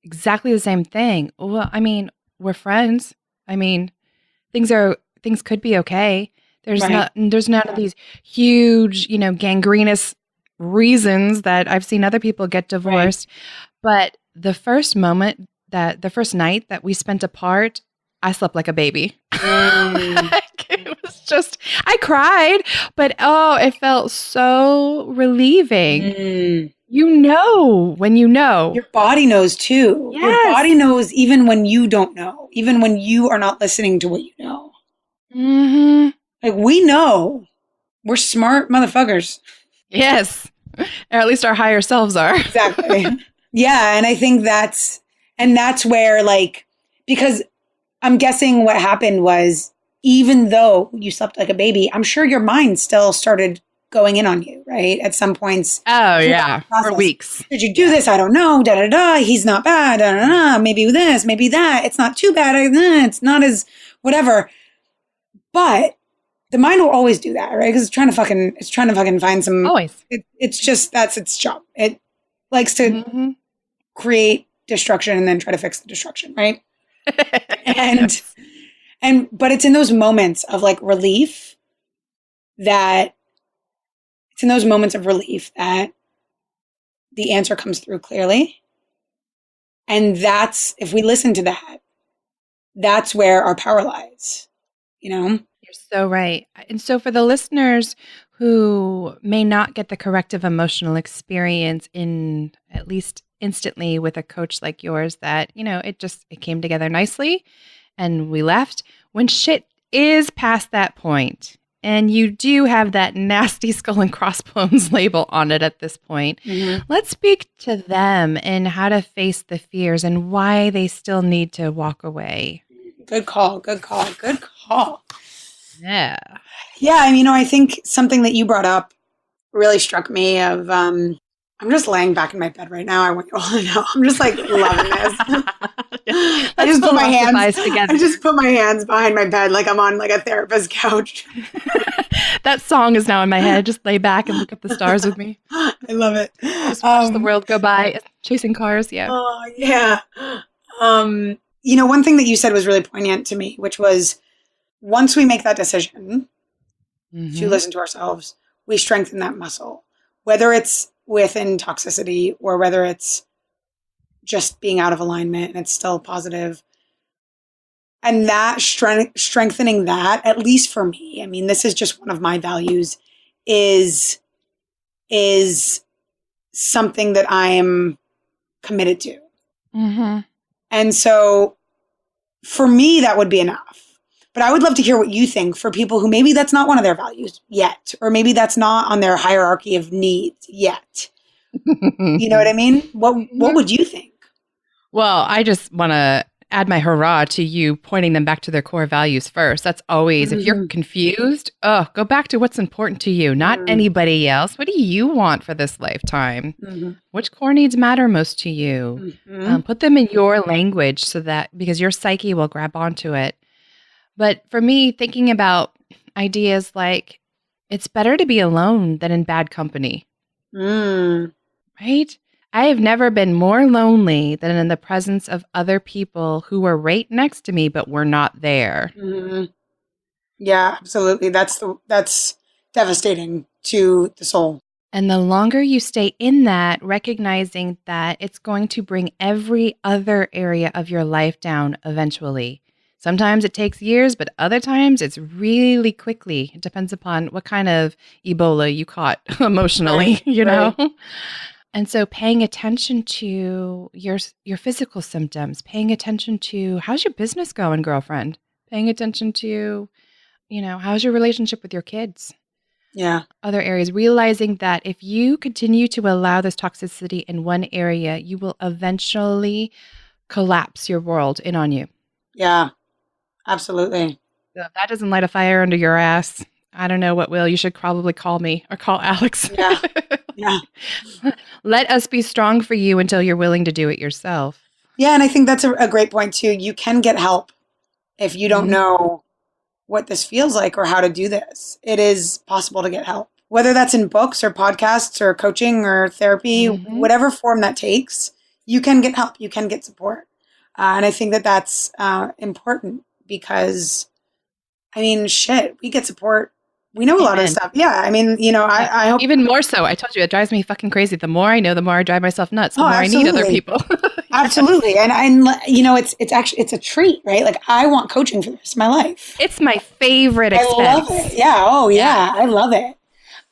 exactly the same thing. Well, I mean, we're friends. I mean, things could be okay. There's none of these huge, gangrenous reasons that I've seen other people get divorced. Right. But the first night that we spent apart, I slept like a baby. Mm. It was just, I cried, but oh, it felt so relieving. Mm. You know when you know. Your body knows too. Yes. Your body knows even when you don't know, even when you are not listening to what you know. Mm-hmm. Like, we know. We're smart motherfuckers. Yes. Or at least our higher selves are. Exactly. Yeah. And I think that's where, like, because I'm guessing what happened was, even though you slept like a baby, I'm sure your mind still started going in on you, right? At some points. Oh, yeah. For weeks. Did you do this? I don't know. Da da da. He's not bad. Da da da. Maybe this, maybe that. It's not too bad. It's not as whatever. But the mind will always do that, right? Because it's trying to fucking find some. Always. It's just, that's its job. It likes to create destruction and then try to fix the destruction, right? Yes. But it's in those moments of like relief that the answer comes through clearly. And that's, if we listen to that, that's where our power lies, you know? You're so right. And so for the listeners who may not get the corrective emotional experience in at least instantly with a coach like yours, that, it came together nicely and we left. When shit is past that point and you do have that nasty skull and crossbones label on it at this point, let's speak to them and how to face the fears and why they still need to walk away. Good call. Yeah. Yeah. I mean, I think something that you brought up really struck me of, I'm just laying back in my bed right now. I want you all to know. I'm just like loving this. I just put my hands behind my bed like I'm on like a therapist couch. That song is now in my head. Just lay back and look at the stars with me. I love it. Just watch the world go by, chasing cars. Yeah. Oh, yeah. One thing that you said was really poignant to me, which was, once we make that decision to listen to ourselves, we strengthen that muscle, whether it's within toxicity or whether it's just being out of alignment and it's still positive. And that strengthening that, at least for me, I mean, this is just one of my values, is something that I am committed to. And so for me, that would be enough. But I would love to hear what you think for people who maybe that's not one of their values yet, or maybe that's not on their hierarchy of needs yet. You know what I mean? What would you think? Well, I just want to add my hurrah to you pointing them back to their core values first. That's always, if you're confused, go back to what's important to you, not anybody else. What do you want for this lifetime? Which core needs matter most to you? Put them in your language because your psyche will grab onto it. But for me, thinking about ideas like, it's better to be alone than in bad company. Right? I have never been more lonely than in the presence of other people who were right next to me, but were not there. Yeah, absolutely. That's devastating to the soul. And the longer you stay in that, recognizing that it's going to bring every other area of your life down eventually. Sometimes it takes years, but other times it's really quickly. It depends upon what kind of Ebola you caught emotionally, know? And so paying attention to your physical symptoms, paying attention to how's your business going, girlfriend? Paying attention to, how's your relationship with your kids? Yeah. Other areas, realizing that if you continue to allow this toxicity in one area, you will eventually collapse your world in on you. Yeah. Absolutely. So if that doesn't light a fire under your ass, I don't know what will. You should probably call me or call Alex. Yeah. Let us be strong for you until you're willing to do it yourself. Yeah, and I think that's a great point too. You can get help if you don't know what this feels like or how to do this. It is possible to get help, whether that's in books or podcasts or coaching or therapy, whatever form that takes. You can get help. You can get support. And I think that that's important. Because, I mean, shit, we get support We know a lot of stuff. Yeah. I mean, I hope. Even more so. I told you, it drives me fucking crazy. The more I know, the more I drive myself nuts. The more Absolutely. I need other people. Absolutely. And it's actually, it's a treat, right? Like I want coaching for the rest of my life. It's my favorite expense. I love it. Yeah. Oh yeah. I love it.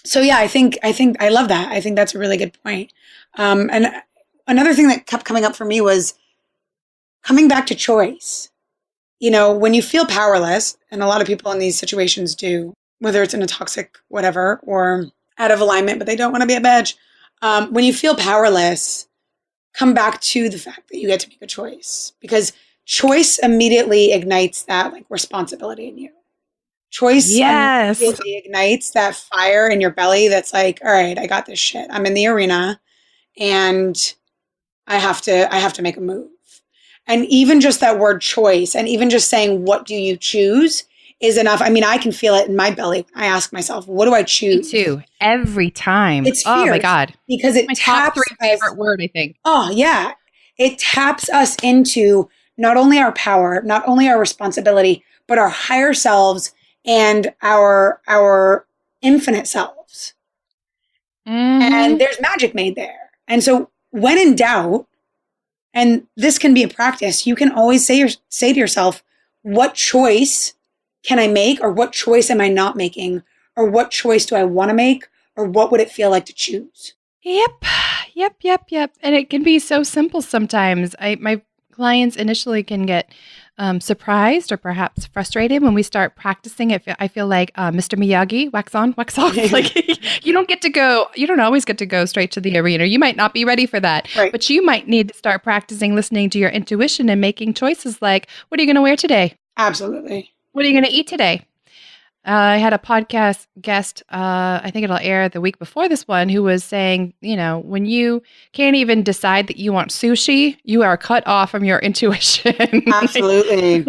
So yeah, I think I love that. I think that's a really good point. And another thing that kept coming up for me was coming back to choice. When you feel powerless, and a lot of people in these situations do, whether it's in a toxic whatever or out of alignment, but they don't want to be a bitch. When you feel powerless, come back to the fact that you get to make a choice, because choice immediately ignites that like responsibility in you. Choice immediately ignites that fire in your belly that's like, all right, I got this shit. I'm in the arena and I have to make a move. And even just that word choice, and even just saying, what do you choose, is enough. I mean, I can feel it in my belly. I ask myself, what do I choose? Me too. Every time. It's fierce. Oh my God. Because it my taps top 3 favorite word, I think. Oh yeah. It taps us into not only our power, not only our responsibility, but our higher selves and our infinite selves. And there's magic made there. And so when in doubt, and this can be a practice, you can always say to yourself, what choice can I make? Or what choice am I not making? Or what choice do I want to make? Or what would it feel like to choose? Yep. And it can be so simple sometimes. My clients initially can get surprised or perhaps frustrated when we start practicing it. I feel like Mr. Miyagi, wax on, wax off. Like you don't always get to go straight to the arena. You might not be ready for that, right. But you might need to start practicing listening to your intuition and making choices like, what are you going to wear today? Absolutely. What are you going to eat today? I had a podcast guest, I think it'll air the week before this one, who was saying, when you can't even decide that you want sushi, you are cut off from your intuition. Absolutely.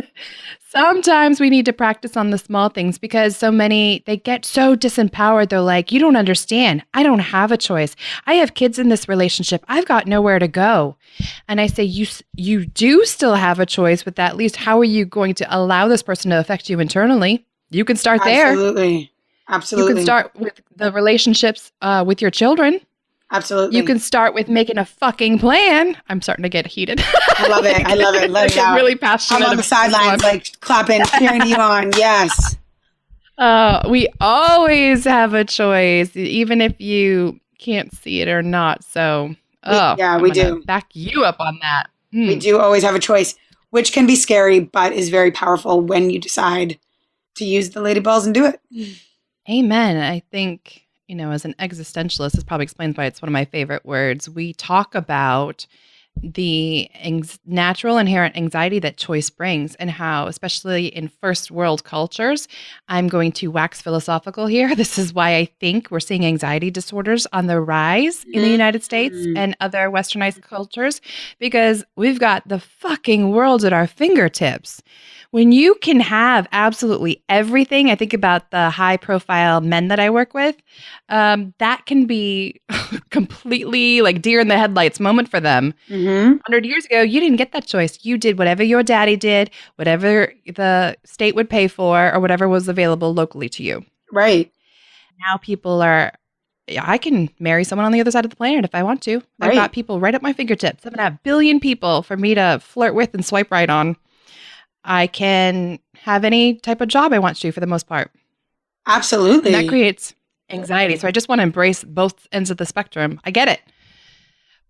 Sometimes we need to practice on the small things because they get so disempowered. They're like, you don't understand. I don't have a choice. I have kids in this relationship. I've got nowhere to go. And I say, you do still have a choice, but at least how are you going to allow this person to affect you internally? You can start there. Absolutely. You can start with the relationships with your children. Absolutely. You can start with making a fucking plan. I'm starting to get heated. I love it. I love it. Let it out. Really passionate. I'm on the sidelines, like clapping, cheering you on. Yes. We always have a choice, even if you can't see it or not. So, we do. Back you up on that. We do always have a choice, which can be scary, but is very powerful when you decide to use the lady balls and do it. Amen. I think, as an existentialist, this probably explains why it's one of my favorite words. We talk about the natural inherent anxiety that choice brings and how, especially in first world cultures, I'm going to wax philosophical here. This is why I think we're seeing anxiety disorders on the rise in the United States and other westernized cultures, because we've got the fucking world at our fingertips. When you can have absolutely everything, I think about the high profile men that I work with, that can be completely like deer in the headlights moment for them. 100 years ago, you didn't get that choice. You did whatever your daddy did, whatever the state would pay for, or whatever was available locally to you. Right. Now people I can marry someone on the other side of the planet if I want to. Right. I've got people right at my fingertips. 7.5 billion people for me to flirt with and swipe right on. I can have any type of job I want to for the most part. Absolutely. And that creates anxiety. So I just want to embrace both ends of the spectrum. I get it.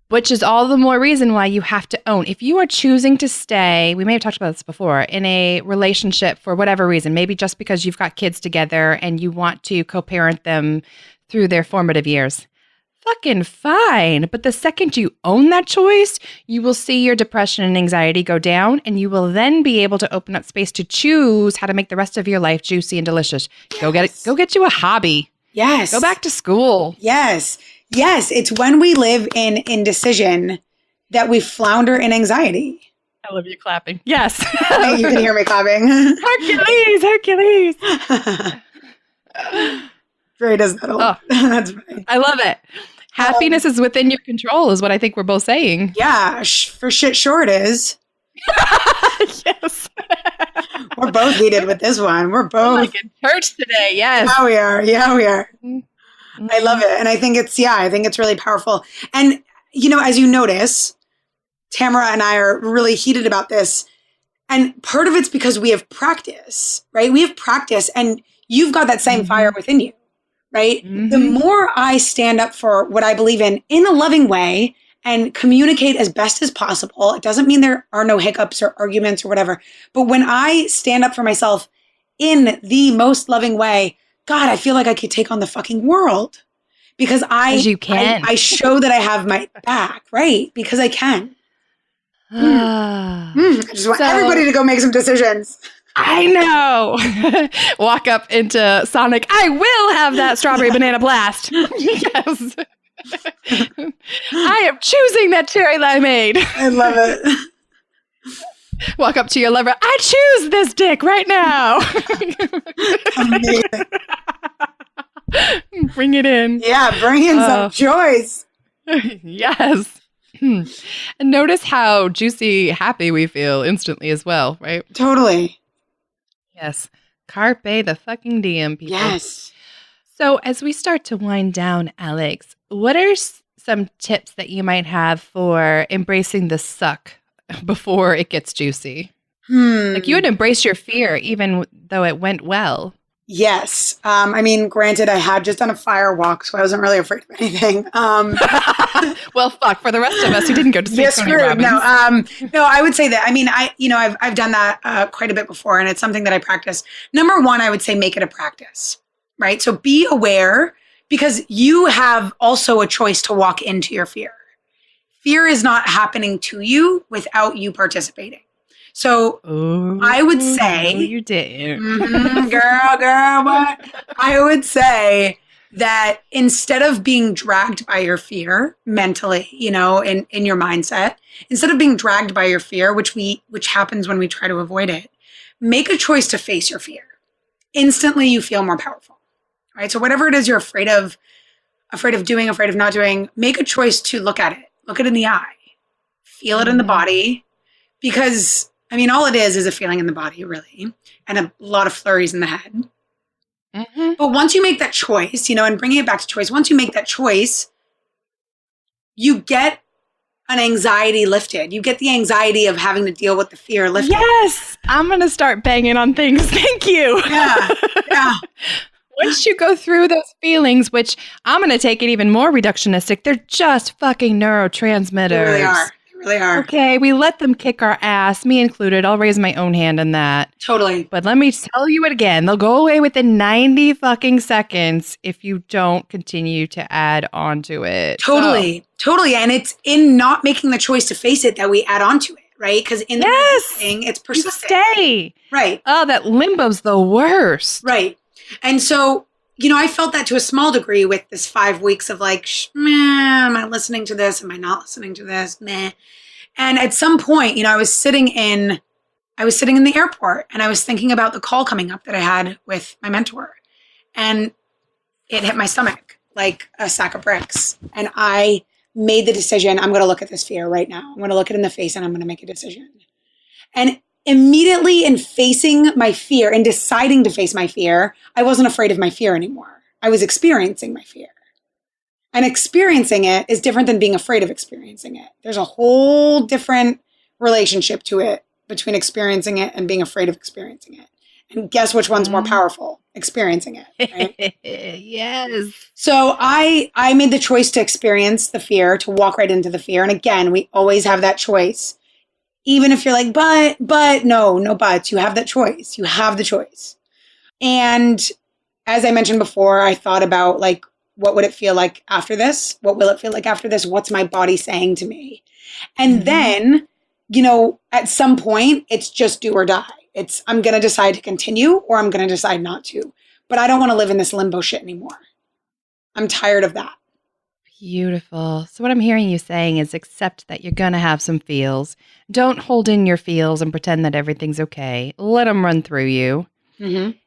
Which is all the more reason why you have to own. If you are choosing to stay, we may have talked about this before, in a relationship for whatever reason, maybe just because you've got kids together and you want to co-parent them through their formative years. Fucking fine. But the second you own that choice, you will see your depression and anxiety go down, and you will then be able to open up space to choose how to make the rest of your life juicy and delicious. Yes. Go get you a hobby. Yes. Go back to school. Yes. Yes. It's when we live in indecision that we flounder in anxiety. I love you clapping. Yes. You can hear me clapping. Hercules. Dre does that a lot. That's funny. I love it. Happiness is within your control is what I think we're both saying. Yeah, for shit sure it is. Yes. We're both heated with this one. We're both. Like in church today, yes. Yeah, we are. Yeah, we are. Mm-hmm. I love it. And I think it's really powerful. And, as you notice, Tamara and I are really heated about this. And part of it's because we have practice, right? We have practice and you've got that same fire within you, right? Mm-hmm. The more I stand up for what I believe in a loving way and communicate as best as possible, it doesn't mean there are no hiccups or arguments or whatever. But when I stand up for myself in the most loving way, God, I feel like I could take on the fucking world because you can. I show that I have my back, right? Because I can. I just want everybody to go make some decisions. I know. Walk up into Sonic. I will have that strawberry banana blast. Yes. I am choosing that cherry limeade. I love it. Walk up to your lover. I choose this dick right now. Amazing. Bring it in. Yeah, bring in some choice. Yes. And notice how juicy happy we feel instantly as well, right? Totally. Yes. Carpe the fucking diem, people. Yes. So as we start to wind down, Alex, what are some tips that you might have for embracing the suck before it gets juicy? Like you would embrace your fear even though it went well. Yes. Granted, I had just done a fire walk, so I wasn't really afraid of anything. Well, fuck, for the rest of us who didn't go to see Tony Robbins. No, I would say that. I've done that quite a bit before, and it's something that I practice. Number one, I would say make it a practice, right? So be aware because you have also a choice to walk into your fear. Fear is not happening to you without you participating. So I would say, you did, girl, what? I would say that instead of being dragged by your fear mentally, in your mindset, instead of being dragged by your fear, which happens when we try to avoid it, make a choice to face your fear. Instantly, you feel more powerful, right? So whatever it is you're afraid of doing, afraid of not doing, make a choice to look at it in the eye, feel it in the body, because all it is a feeling in the body, really, and a lot of flurries in the head. Mm-hmm. But once you make that choice, and bringing it back to choice, once you make that choice, you get an anxiety lifted. You get the anxiety of having to deal with the fear lifted. Yes! I'm going to start banging on things. Thank you. Yeah. Once you go through those feelings, which I'm going to take it even more reductionistic, they're just fucking neurotransmitters. They really are. They are. Okay, we let them kick our ass, me included. I'll raise my own hand in that. Totally. But let me tell you it again. They'll go away within 90 fucking seconds if you don't continue to add on to it. Totally. And it's in not making the choice to face it that we add on to it, right? Because in the thing, it's persistent. You stay. Right. Oh, that limbo's the worst. Right. And so, I felt that to a small degree with this 5 weeks of like, am I listening to this? Am I not listening to this? Meh. And at some point, I was sitting in the airport and I was thinking about the call coming up that I had with my mentor. And it hit my stomach like a sack of bricks. And I made the decision, I'm going to look at this fear right now. I'm going to look it in the face and I'm going to make a decision. And immediately in facing my fear and deciding to face my fear, I wasn't afraid of my fear anymore. I was experiencing my fear. And experiencing it is different than being afraid of experiencing it. There's a whole different relationship to it between experiencing it and being afraid of experiencing it. And guess which one's more powerful? Experiencing it. Right? Yes. So I made the choice to experience the fear, to walk right into the fear. And again, we always have that choice. Even if you're like, but, no buts. You have that choice. You have the choice. And as I mentioned before, I thought about like, what would it feel like after this? What will it feel like after this? What's my body saying to me? And then, at some point, it's just do or die. I'm going to decide to continue or I'm going to decide not to. But I don't want to live in this limbo shit anymore. I'm tired of that. Beautiful. So what I'm hearing you saying is accept that you're going to have some feels. Don't hold in your feels and pretend that everything's okay. Let them run through you. Mm-hmm.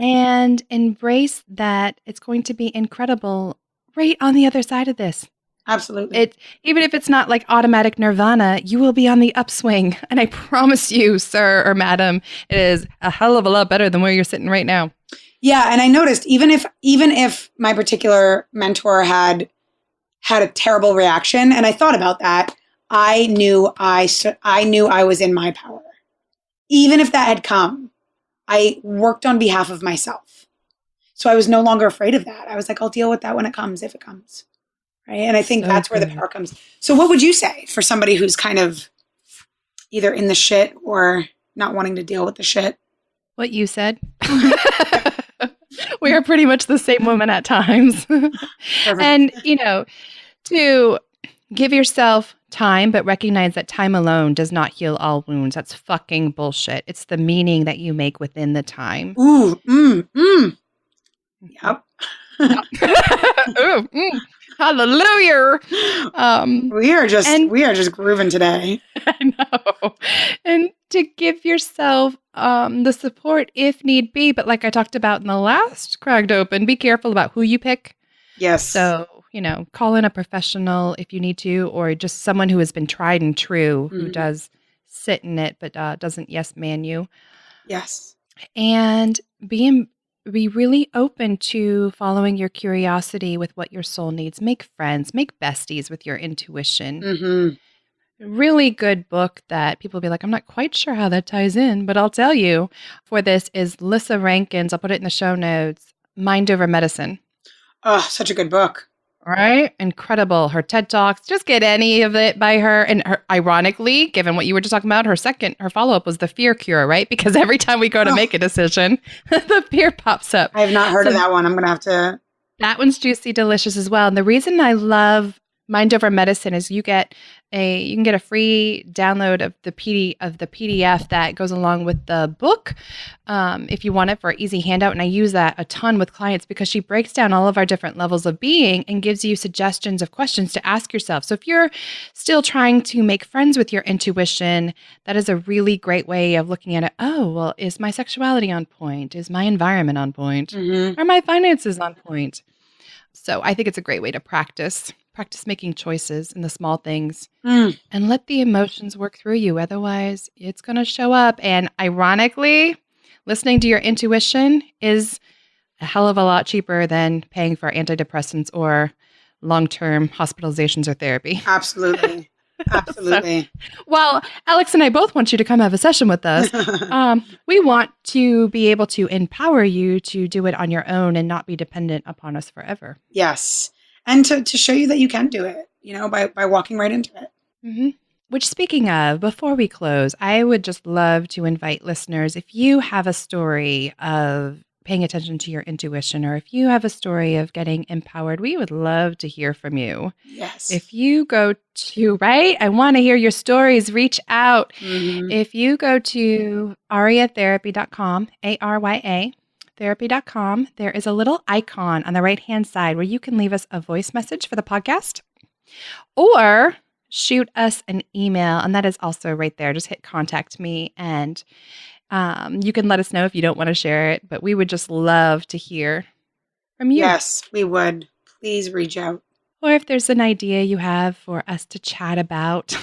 And embrace that it's going to be incredible right on the other side of this. Absolutely. Even if it's not like automatic nirvana, you will be on the upswing. And I promise you, sir or madam, it is a hell of a lot better than where you're sitting right now. Yeah. And I noticed even if my particular mentor had a terrible reaction, and I thought about that, I knew I was in my power. Even if that had come, I worked on behalf of myself. So I was no longer afraid of that. I was like, I'll deal with that when it comes, if it comes. Right. And I think that's where the power comes. So what would you say for somebody who's kind of either in the shit or not wanting to deal with the shit? What you said. We are pretty much the same woman at times. And, to give yourself time, but recognize that time alone does not heal all wounds. That's fucking bullshit. It's the meaning that you make within the time. Ooh, Yep. Ooh, hallelujah. We are just grooving today. I know. And to give yourself the support if need be. But like I talked about in the last Cracked Open, be careful about who you pick. Yes. So, call in a professional if you need to, or just someone who has been tried and true, who does sit in it, but doesn't yes man you. Yes. And be really open to following your curiosity with what your soul needs. Make friends, make besties with your intuition. Mm-hmm. Really good book that people will be like, I'm not quite sure how that ties in, but I'll tell you for this is Lissa Rankin's, I'll put it in the show notes, Mind Over Medicine. Oh, such a good book. Right? Incredible. Her TED Talks, just get any of it by her. And ironically, given what you were just talking about, her follow-up was the fear cure, right? Because every time we go to make a decision, the fear pops up. I have not heard of that one. I'm going to have to. That one's juicy, delicious as well. And the reason I love Mind Over Medicine is you can get a free download of the PDF that goes along with the book if you want it for an easy handout. And I use that a ton with clients because she breaks down all of our different levels of being and gives you suggestions of questions to ask yourself. So if you're still trying to make friends with your intuition, that is a really great way of looking at it. Oh, well, is my sexuality on point? Is my environment on point? Mm-hmm. Are my finances on point? So I think it's a great way to practice making choices in the small things and let the emotions work through you. Otherwise, it's going to show up. And ironically, listening to your intuition is a hell of a lot cheaper than paying for antidepressants or long-term hospitalizations or therapy. Absolutely. Absolutely. So, well, Alex and I both want you to come have a session with us. We want to be able to empower you to do it on your own and not be dependent upon us forever. Yes. And to show you that you can do it, by walking right into it. Mm-hmm. Which, speaking of, before we close, I would just love to invite listeners, if you have a story of paying attention to your intuition, or if you have a story of getting empowered, we would love to hear from you. Yes. If you go to, I want to hear your stories, reach out. Mm-hmm. If you go to aryatherapy.com, ARYA, therapy.com, there is a little icon on the right-hand side where you can leave us a voice message for the podcast or shoot us an email. And that is also right there. Just hit contact me and you can let us know if you don't want to share it, but we would just love to hear from you. Yes, we would. Please reach out. Or if there's an idea you have for us to chat about,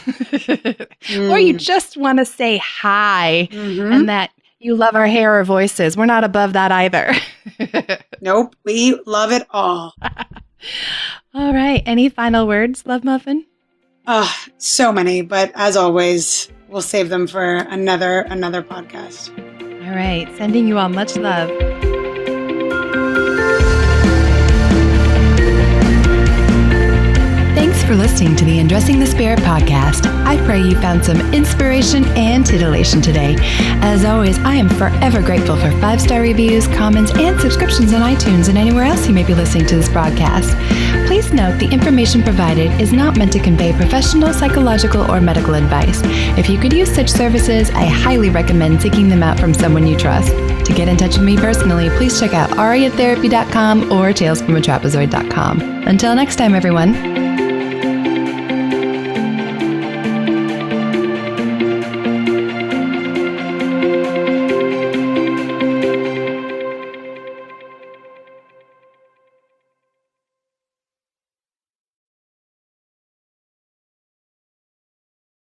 or you just want to say hi and that you love our hair or voices. We're not above that either. Nope. We love it all. All right. Any final words, Love Muffin? So many, but as always, we'll save them for another podcast. All right. Sending you all much love. Thanks for listening to the Undressing the Spirit podcast. I pray you found some inspiration and titillation today. As always, I am forever grateful for 5-star reviews, comments, and subscriptions on iTunes and anywhere else you may be listening to this broadcast. Please note the information provided is not meant to convey professional, psychological, or medical advice. If you could use such services, I highly recommend seeking them out from someone you trust. To get in touch with me personally, please check out aryatherapy.com or talesfromatrapezoid.com. Until next time, everyone.